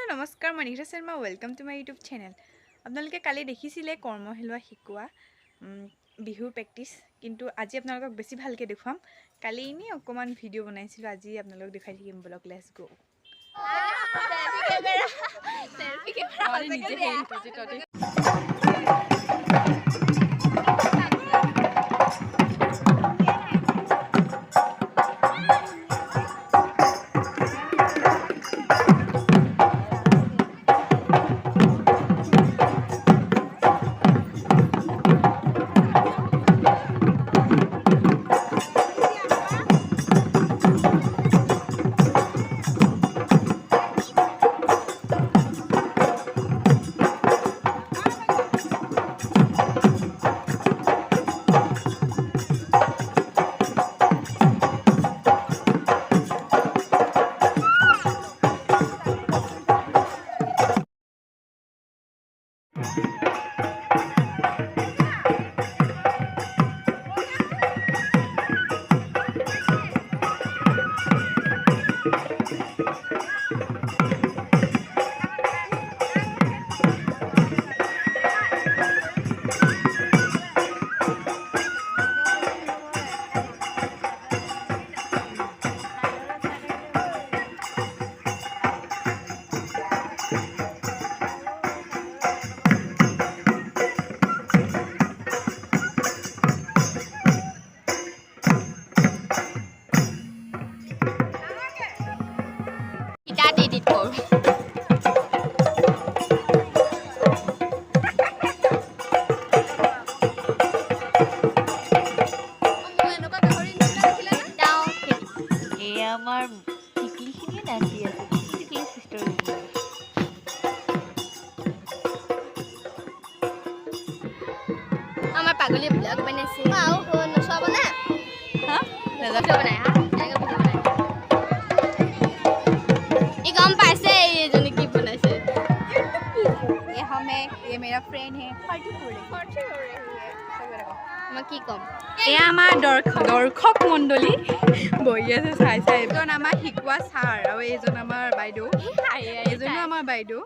নমস্কাৰ Monika Sharma welcome to my YouTube channel. আপোনালোকে কালি দেখিছিলে কৰ্ম হেলুৱা শিকোৱা বিহুৰ প্ৰেক্টিছ, কিন্তু আজি আপোনালোকক বেছি ভালকৈ দেখুৱাম। কালি এনেই অকণমান ভিডিঅ' বনাইছিলোঁ, আজি আপোনালোকক দেখাই থাকিম। ব্লগ লেটছ গো। আমার টিকলিখিনিয়ে নাচি আছে টিকলি সিস্টার আমার পাগলি ব্লগ বানাইছে আও হো নছাব না हाँ नजर बनाए हां এনেকা ভিডিও बनाए ये कम पाइसे ये जने की बनाइছে ये हमें ये मेरा फ्रेंड है पार्टी हो रही है मैं की कम এয়া আমাৰ দৰ্শক মণ্ডলী বহি আছে চাই চাই। এজন আমাৰ শিকোৱা ছাৰ আৰু এইজন আমাৰ বাইদেউ, এইজনো আমাৰ বাইদেউ।